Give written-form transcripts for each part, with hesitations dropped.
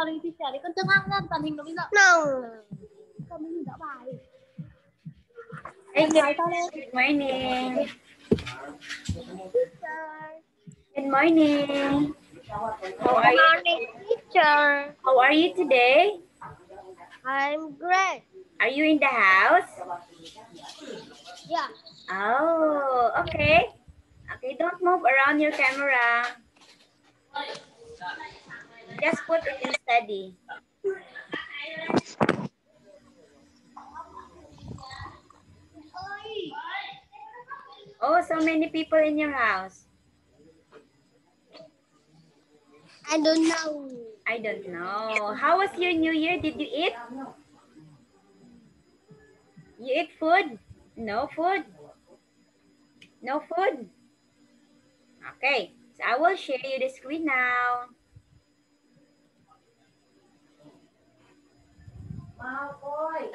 Sorry teacher, con chưa ngang tàn hình nó bây giờ. Con mới nhìn rõ bài. Hey guys, good morning. Good morning. How are you? Teacher. How are you today? I'm great. Are you in the house? Yeah. Oh, okay. Okay, don't move around your camera. Just put it in steady. Oh, so many people in your house. I don't know. I don't know. How was your New Year? Did you eat? You eat food? No food? No food? Okay, so I will share you the screen now. Wow, boy.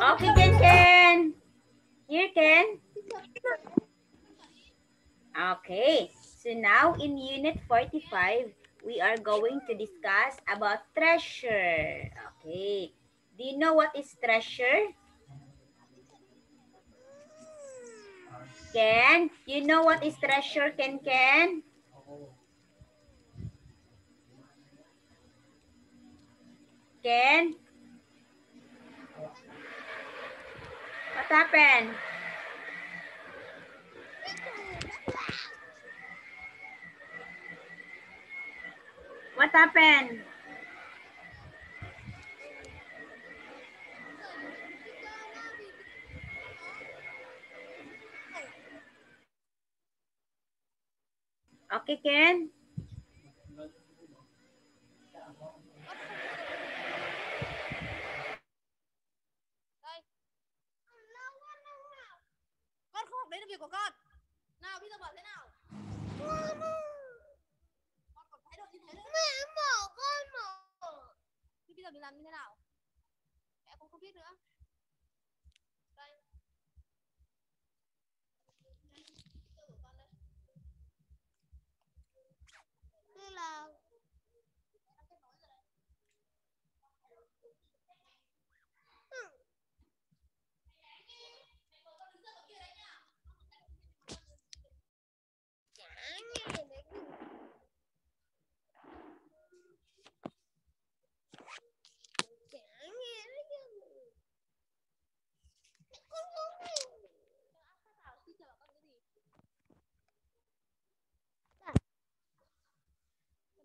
Okay, Ken. Here, Ken. Okay, so now in Unit 45, we are going to discuss about treasure. Okay, do you know what is treasure? Ken, you know what is treasure, Ken? Ken? What happened? What happened? Okay, Ken? Con không học đấy là việc của con. Nào bây giờ bảo thế nào? Con còn thái độ như thế nữa. Mẹ mở con mở. Thì bây giờ mình làm như thế nào? Mẹ cũng không biết nữa. Đây. Đây là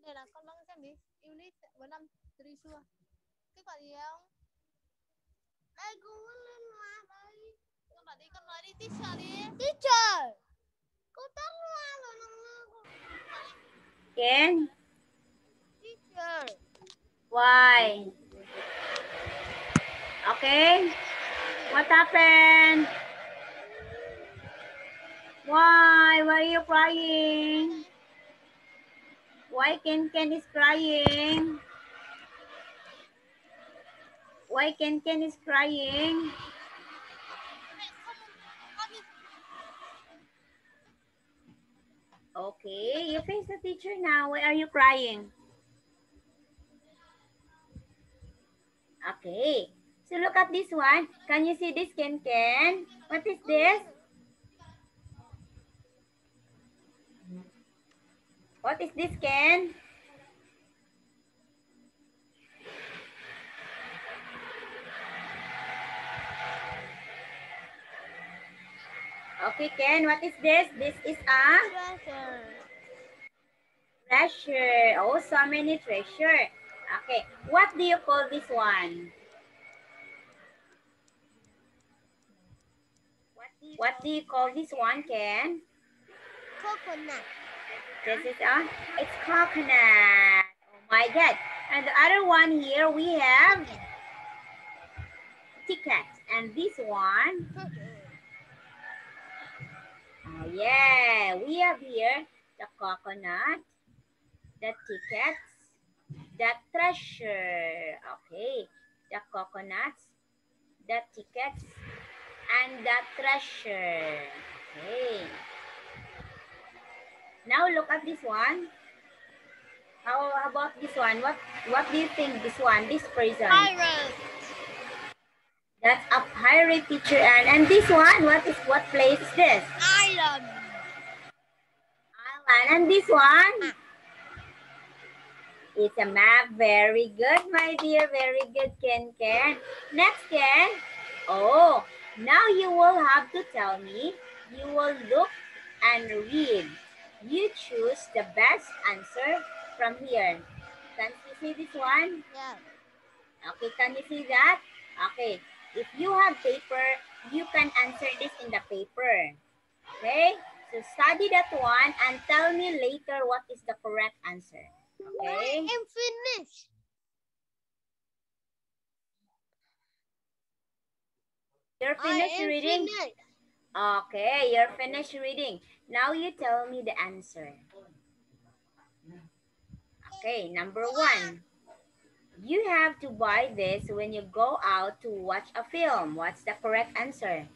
đây là con xem đi. Unit với 5 3 xưa. Kết quả gì không? Đây cô lên loa đây. Con bảo đi, con nói đi teacher đi. Teacher. Cô tắt loa rồi nè. Ken? Teacher. Why? Okay. What happened? Why? Why are you crying? Why Ken is crying? Why Ken is crying? Okay, you face the teacher now. Why are you crying? Okay, so look at this one. Can you see this, Ken? What is this? What is this, Ken? Okay, Ken, what is this? This is a Treasure. treasure. Oh, so many treasure. Okay, what do you call this one? What do you call this one, Ken? Coconut. This is it's coconut. Oh my God. And the other one here we have ticket. And this one, oh yeah, we have here the coconut, the tickets, the treasure. Okay, the coconuts, the tickets, and the treasure. Okay. Now look at this one. How about this one? What do you think this one? This person? Pirate. That's a pirate, teacher Anne. And this one, what place is this? Island. Island. And this one? It's a map. Very good, my dear. Very good, Ken Ken. Next, Ken. Oh, now you will have to tell me. You will look and read. You choose the best answer from here. Can you see this one? Yeah. Okay, can you see that? Okay, if you have paper, you can answer this in the paper. Okay, so study that one and tell me later what is the correct answer. Okay? I am finished. You're finished reading? Finished. Okay, you're finished reading. Now you tell me the answer. Okay, number one. You have to buy this when you go out to watch a film. What's the correct answer?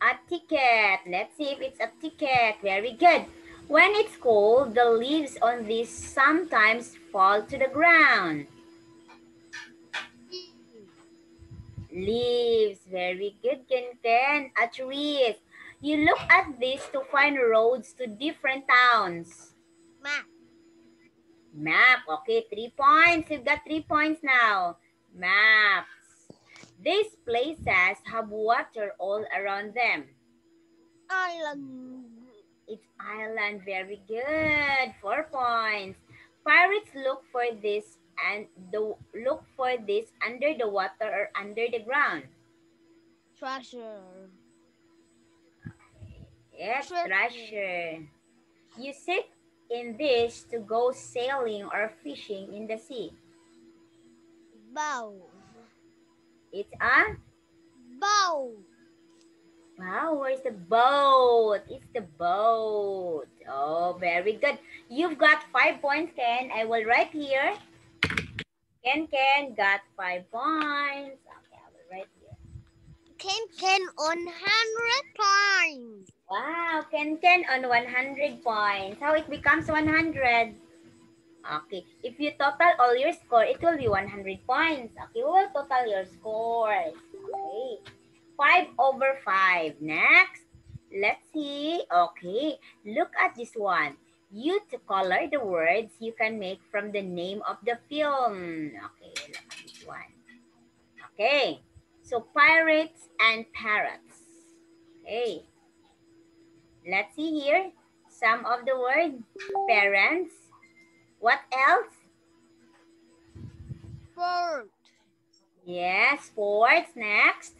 A ticket. Let's see if it's a ticket. Very good. When it's cold, the leaves on this sometimes fall to the ground. Leaves. Very good, Ken. A trees. You look at this to find roads to different towns. Map. Map. Okay, 3 points. You've got 3 points now. Maps. These places have water all around them. Island. It's island. Very good. 4 points. Pirates look for this under the water or under the ground. Treasure. Yes, treasure. You sit in this to go sailing or fishing in the sea. Bow. It's a Bow. wow, where's the boat? It's the boat. Oh, very good. You've got 5 points, Ken. I will write here. Ken got 5 points. Okay, I will write here. Ken on 100 points. Wow, Ken on 100 points. How it becomes 100? Okay, if you total all your score, it will be 100 points. Okay, we will total your scores. Okay, 5/5. Next, let's see. Okay, look at this one. You to color the words you can make from the name of the film. Okay, look at this one. Okay, so pirates and parrots. Okay, let's see here. Some of the words. Parents. What else? Sport. Yes, sports. Next.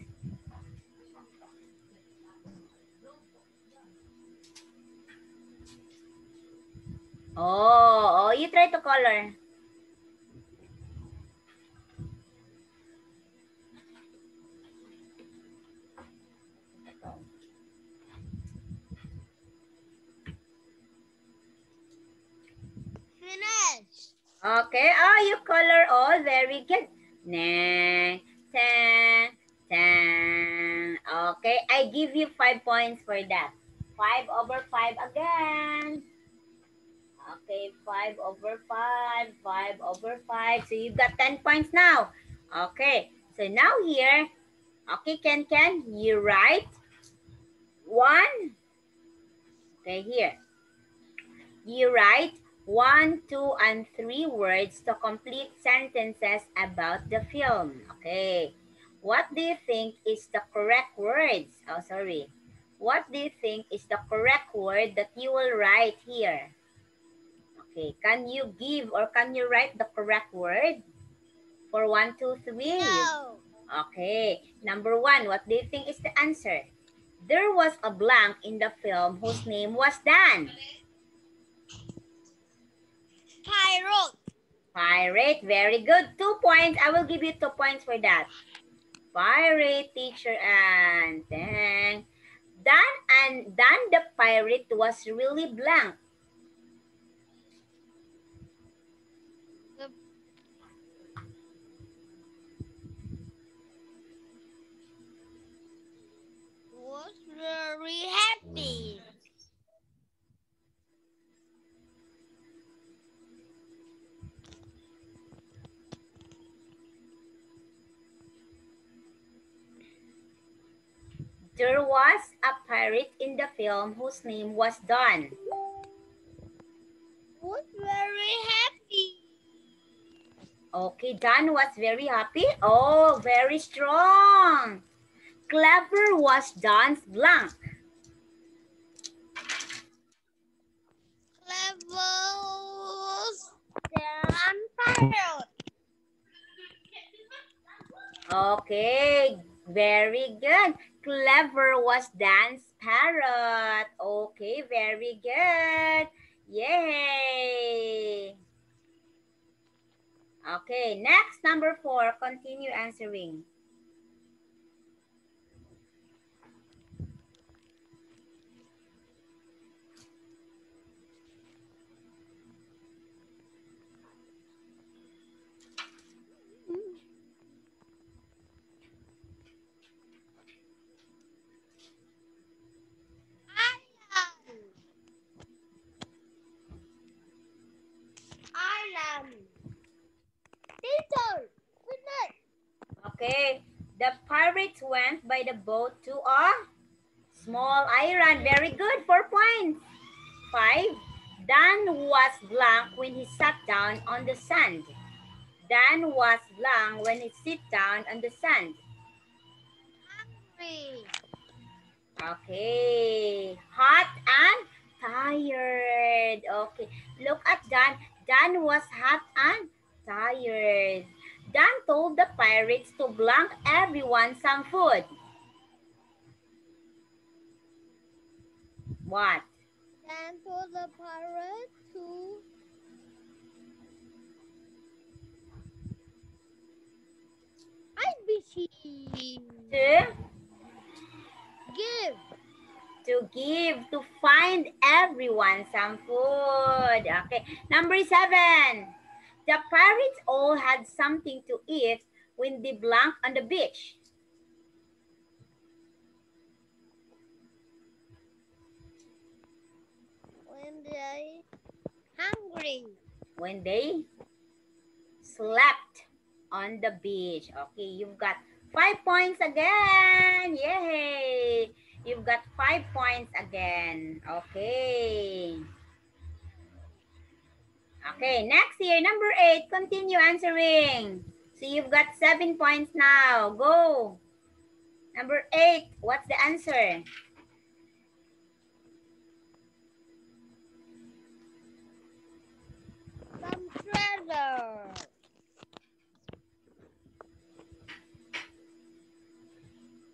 Oh, you try to color. Finish. Okay. Oh, you color all. Very good. Nang, tang, tang. Okay, I give you 5 points for that. 5/5 again. Okay, 5/5, 5/5. So you've got 10 points now. Okay, so now here, okay, Ken, you write 1. Okay, here. You write 1, 2, and 3 words to complete sentences about the film. Okay. What do you think is the correct words? Oh, sorry. What do you think is the correct word that you will write here? Okay, can you give or can you write the correct word? For 1, 2, 3. No. Okay, number 1, what do you think is the answer? There was a blank in the film whose name was Dan. Pirate. Pirate, very good. 2 points. I will give you 2 points for that. Pirate, teacher, and then Dan the pirate was really blank. Was very happy. There was a pirate in the film whose name was Don. Was very happy. Okay, Don was very happy. Oh, very strong. Clever was Don's blank. Clever was Dan pirate. Okay, very good. Clever was Dan's parrot. Okay, very good. Yay! Okay, next, number 4. Continue answering. Island. Teacher, finish. Okay, the pirates went by the boat to a small island. Very good, 4 points. 5. Dan was blank when he sat down on the sand. Dan was blank when he sit down on the sand. Hungry. Okay. Hot and tired. Okay. Look at Dan. Dan was hot and tired. Dan told the pirates to blank everyone some food. What? Dan told the pirate to IBC. Give. To find everyone some food. Okay. Number 7. The pirates all had something to eat when they blank on the beach. When they hungry. When they slept on the beach. Okay, you've got 5 points again. Yay! You've got 5 points again. Okay. Okay, next here, number 8. Continue answering. So you've got 7 points now. Go. Number 8, what's the answer? Some treasure.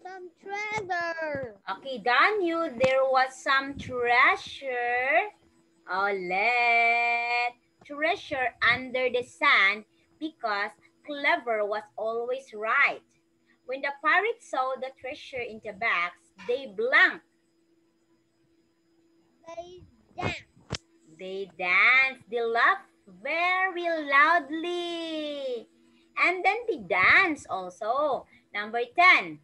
Some treasure. Okay, Dan knew there was some treasure. Oh, treasure under the sand because Clever was always right. When the pirates saw the treasure in the bags, they blanked. They dance. They danced. They laughed very loudly. And then they danced also. Number 10.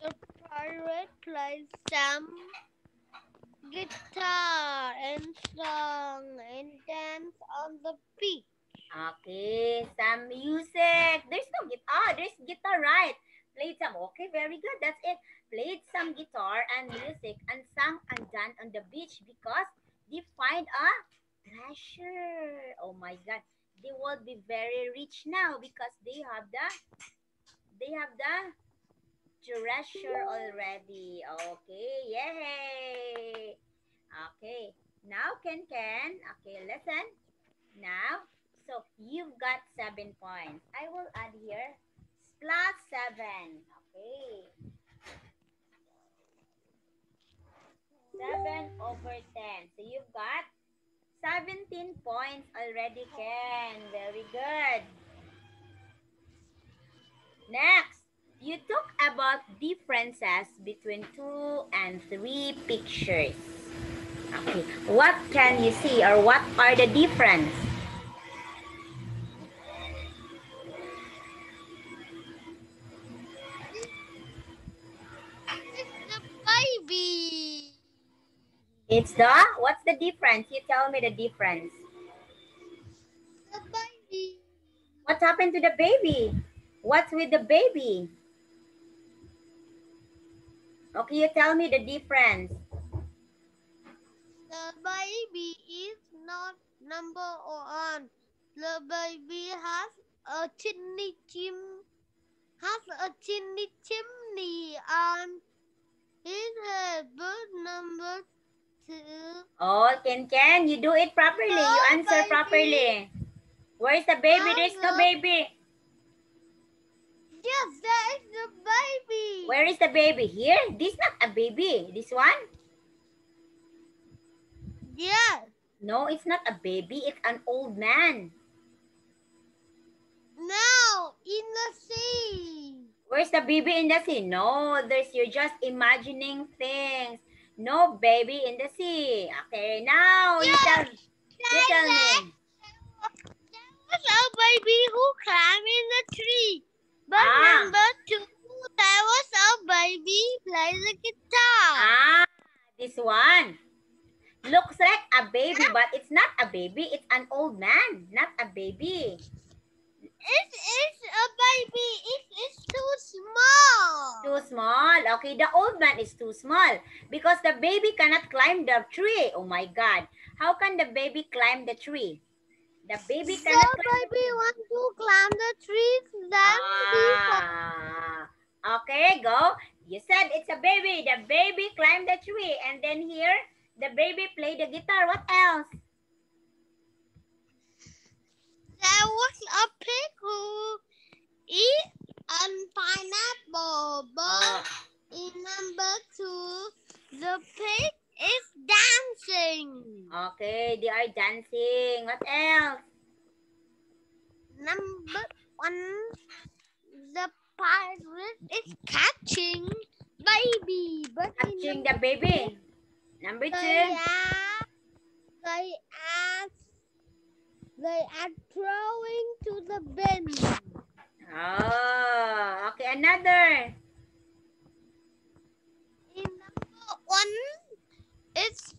The pirate played some guitar and song and danced on the beach. Okay, some music. There's no guitar. There's guitar, right? Played some. Okay, very good. That's it. Played some guitar and music and sang and danced on the beach because they find a treasure. Oh my God. They will be very rich now because they have the treasure already. Okay, yay! Okay, now Ken. Okay, listen. Now, so you've got 7 points. I will add here plus 7. Okay. 7 over 10. So you've got 17 points already, Ken. Very good. Next, you talk about differences between 2 and 3 pictures. Okay, what can you see or what are the difference? It's the baby. It's the, what's the difference? You tell me the difference. The baby. What happened to the baby? What's with the baby? Okay, you tell me the difference. The baby is not number one. The baby has a chimney chimney on his head. But number two. Oh, Ken, you do it properly. You answer baby. properly. Where is the baby? There's no baby. Yes, there is the baby. Where is the baby? Here? This not a baby. This one? Yes. No, it's not a baby. It's an old man. Now in the sea. Where's the baby in the sea? No, you're just imagining things. No baby in the sea. Okay, now Yes. you tell me. There was a baby who climbed in the tree. But number two, there was a baby playing the guitar. This one. Looks like a baby, but it's not a baby. It's an old man, not a baby. It is a baby. It is too small. Too small. Okay, the old man is too small because the baby cannot climb the tree. Oh my God. How can the baby climb the tree? The baby cannot climb the baby tree. wants to climb the trees. Then okay, go. You said it's a baby. The baby climbed the tree. And then here, the baby played the guitar. What else? There was a pig who eat a pineapple. But in number two, the pig is dancing. Okay, they are dancing. What else? Number one, the pirate is catching baby. But catching the baby. Number two. They are throwing to the bin. Oh, okay. Another. In number one, it's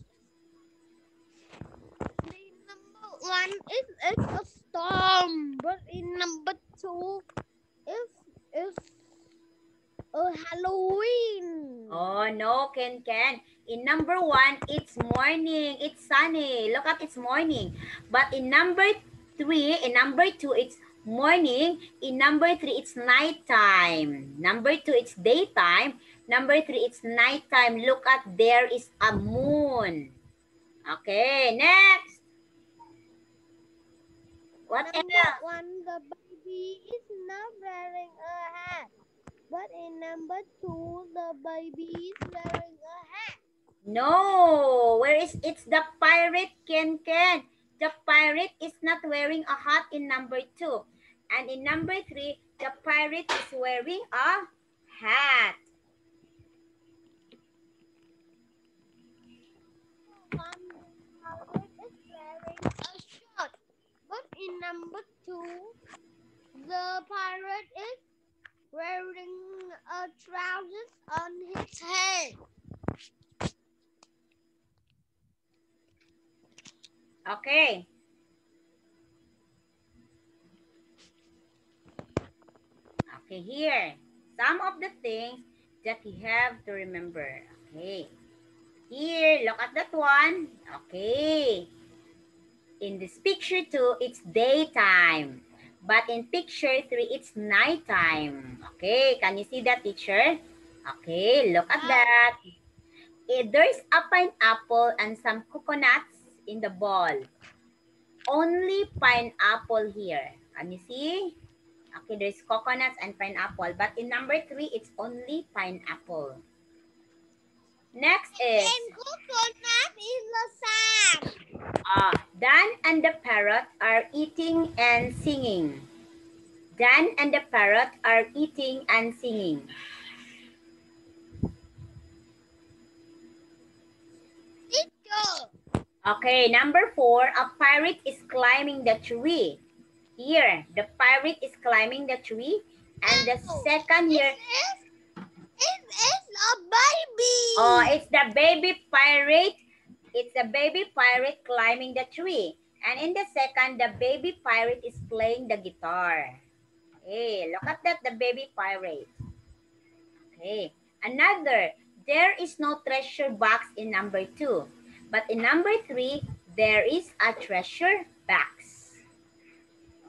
a storm. But in number two, it's a Halloween. Oh no, Ken. In number one, it's morning. It's sunny. Look at it's morning. But in number two, it's morning. In number three, it's nighttime. Number two, it's daytime. Number three, it's nighttime. Look at, there is a moon. Okay, next. What else? Number one, the baby is not wearing a hat. But in number two, the baby is wearing a hat. No, it's the pirate, Ken. The pirate is not wearing a hat in number two. And in number three, the pirate is wearing a hat. One, the pirate is wearing a shirt. But in number two, the pirate is wearing a trousers on his head. Okay. Okay, here. Some of the things that you have to remember. Okay. Here, look at that one. Okay. In this picture 2, it's daytime. But in picture 3, it's nighttime. Okay, can you see that, teacher? Okay, look at that. There's a pineapple and some coconuts in the bowl. Only pineapple here. Can you see? Okay, there's coconuts and pineapple. But in number 3, it's only pineapple. Next is... And coconut in the sack. Dan and the parrot are eating and singing. Dan and the parrot are eating and singing. Okay, number 4, a pirate is climbing the tree. Here, the pirate is climbing the tree. And the second here... It is a baby. Oh, it's the baby pirate. It's the baby pirate climbing the tree. And in the second, the baby pirate is playing the guitar. Okay, look at that, the baby pirate. Okay, another, there is no treasure box in number 2. But in number 3, there is a treasure box.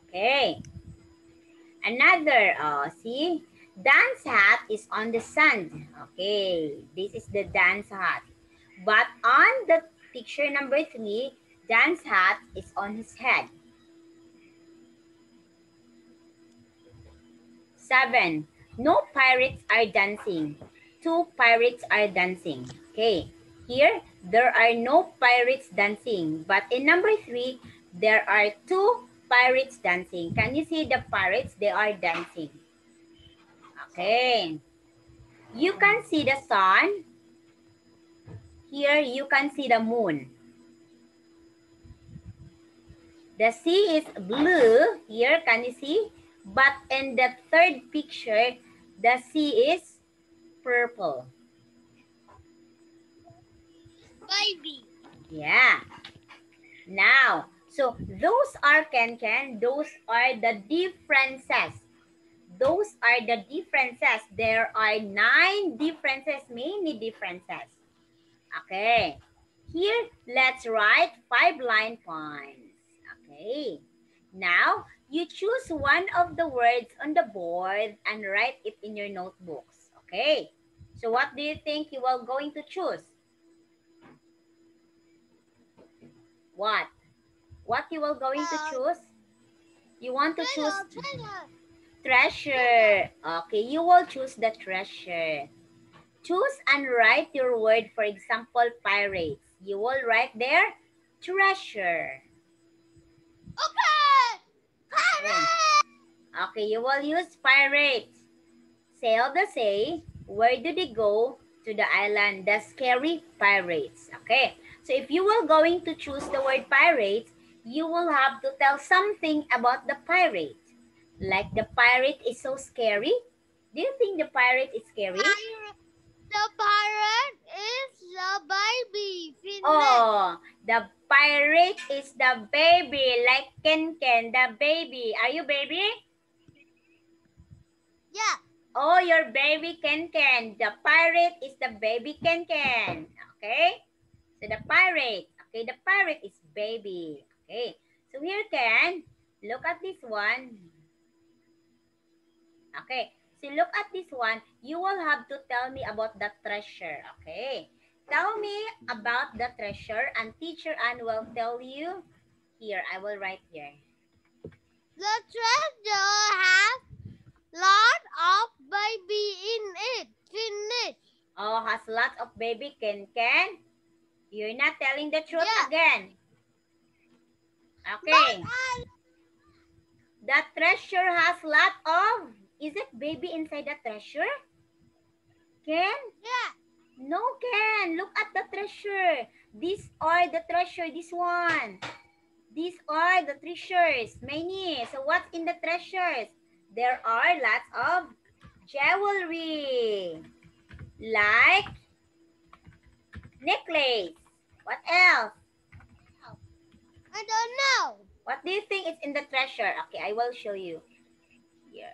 Okay. Another, see, Dan's hat is on the sand. Okay, this is the Dan's hat. But on the picture number 3, Dan's hat is on his head. 7, no pirates are dancing. 2 pirates are dancing. Okay, here, there are no pirates dancing. But in number 3, there are 2 pirates dancing. Can you see the pirates? They are dancing. Okay. You can see the sun. Here, you can see the moon. The sea is blue. Here, can you see? But in the third picture, the sea is purple. Baby. Yeah. Now, so those are Ken. Those are the differences. Those are the differences. There are 9 differences, many differences. Okay. Here, let's write 5 line points. Okay. Now, you choose one of the words on the board and write it in your notebooks. Okay. So what do you think you are going to choose? What? What you are going to choose? You want to choose treasure. Okay, you will choose the treasure. Choose and write your word. For example, pirates. You will write there treasure. Okay. Pirate. Okay, you will use pirates. Sail the sea. Where do they go? To the island. The scary pirates. Okay. So if you were going to choose the word pirates, you will have to tell something about the pirate. Like the pirate is so scary. Do you think the pirate is scary? The pirate is the baby. Finish. Oh, the pirate is the baby. Like Ken, the baby. Are you baby? Yeah. Oh, your baby Ken. The pirate is the baby Ken. Okay? So the pirate. Okay, the pirate is baby. Okay. So here, Ken, look at this one. Okay. So look at this one. You will have to tell me about the treasure. Okay. Tell me about the treasure and Teacher Ann will tell you. Here, I will write here. The treasure has lot of baby in it. Finish. Oh, has lots of baby Ken. You're not telling the truth again. Okay. The treasure has lot of... Is it baby inside the treasure? Ken? Yeah. No, Ken. Look at the treasure. These are the treasure. This one. These are the treasures. Many. So what's in the treasures? There are lots of jewelry. Like necklace. What else? I don't know. What do you think is in the treasure? Okay, I will show you. Here.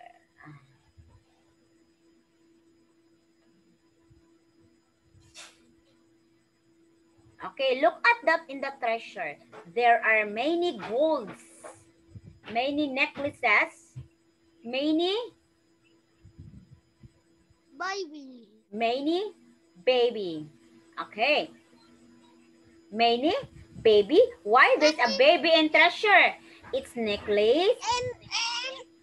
Okay, look at that in the treasure. There are many golds, many necklaces, many Baby. baby. Okay, many baby. Why there's a baby in treasure? It's necklace.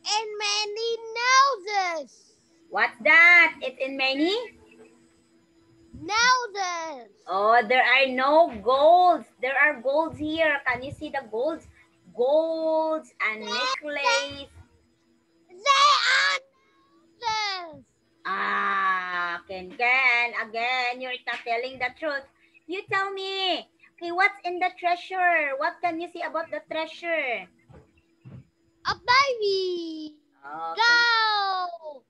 And many noses. What's that? It's in many? Noses. Oh, there are no golds. There are golds here. Can you see the golds? Golds and necklace. They are noses. Ah, Ken, again, you're not telling the truth. You tell me. Okay, what's in the treasure? What can you see about the treasure? A baby. Okay. Go.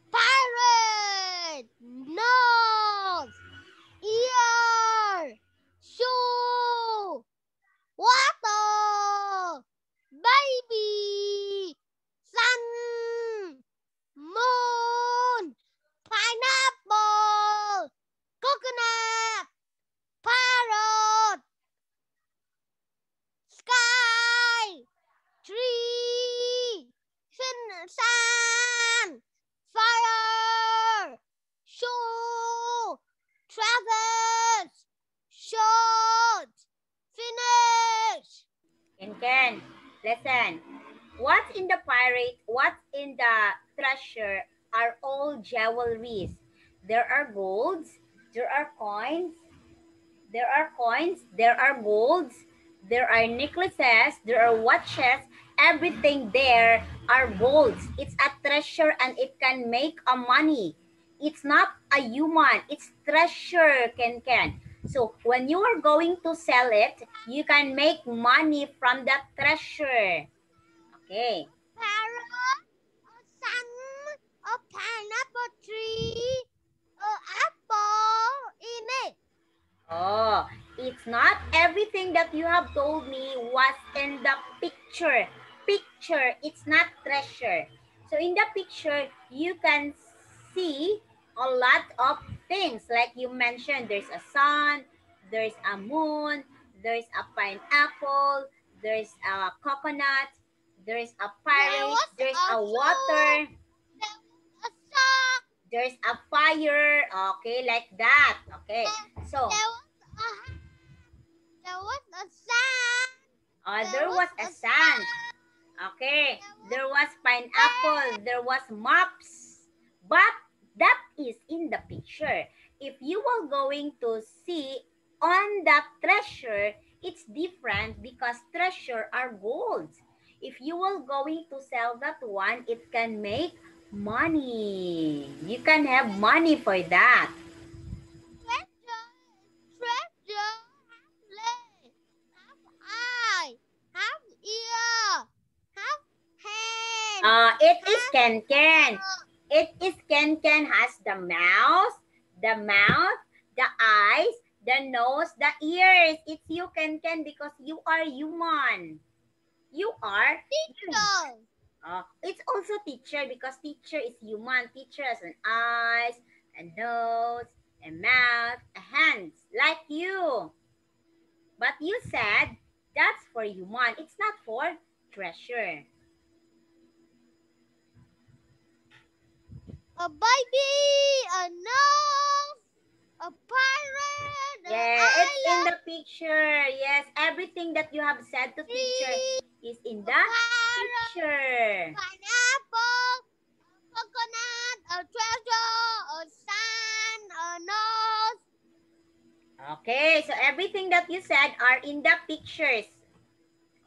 Pirate. Nose. Ear. Shoe. Water. Baby. Sun. Moon. Pineapple. Coconut. Parrot. Sky. Tree. Sun. Fire. Shoe. Travis. Short. Finish. Ken, listen. What's in the pirate, what's in the treasure are all jewelries. There are golds, there are coins, there are golds, there are necklaces, there are watches, everything there are golds. It's a treasure and it can make a money. It's not a human, it's treasure, Ken. So when you are going to sell it, you can make money from that treasure. Okay. Parrot, a sun, a pineapple tree, a apple in it. Oh, it's not everything that you have told me was in the picture. Picture, it's not treasure. So in the picture, you can see a lot of things. Like you mentioned, there's a sun, there's a moon, there's a pineapple, there's a coconut, there's a pirate, there's a water, A sock. there's a fire. Okay, like that. Okay, so There was a sun. there was a sun. Okay, there was pineapple, there was maps, but that is in the picture. If you were going to see on the treasure, it's different because treasure are gold. If you were going to sell that one, it can make money. You can have money for that. Treasure have leg, have eye, have ear, have hand. It is Ken. It is Ken has the mouth, the eyes, the nose, the ears. It's you, Ken, because you are human. You are Teacher. It's also teacher because teacher is human. Teacher has an eyes, a nose, a mouth, a hands, like you. But you said that's for human. It's not for treasure. A baby, a nose, a pirate, Yeah, it's in the picture. Yes, everything that you have said to teacher is in the picture. Pineapple, a coconut, a treasure, a sun, a nose. Okay, so everything that you said are in the pictures.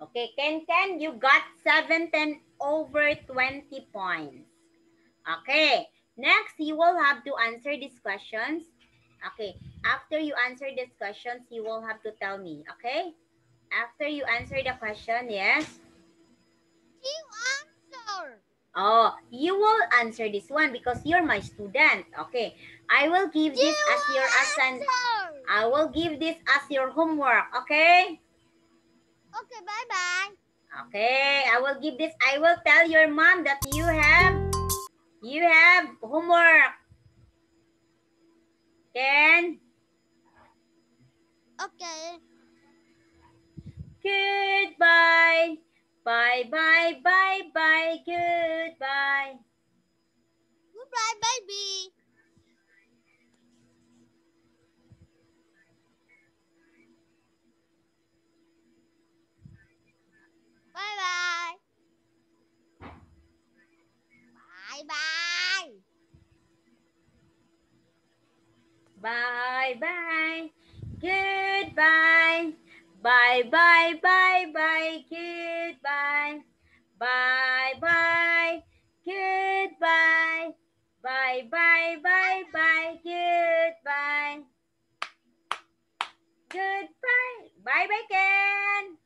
Okay, Ken, you got 17 over 20 points. Okay, next you will have to answer these questions. Okay, after you answer these questions, you will have to tell me, okay? After you answer the question, yes? You answer. Oh, you will answer this one because you're my student. Okay, I will give this as your I will give this as your homework, okay? Okay, bye-bye. Okay, I will give this. I will tell your mom that you have homework. Ken? Okay. Goodbye. Bye, bye, bye, bye. Goodbye. Goodbye, baby. Bye-bye. Bye-bye. Bye, bye. Goodbye. Bye, bye, bye, bye. Goodbye. Bye, bye. Goodbye. Bye, bye, bye, bye. Goodbye. Goodbye. Bye, bye, Ken.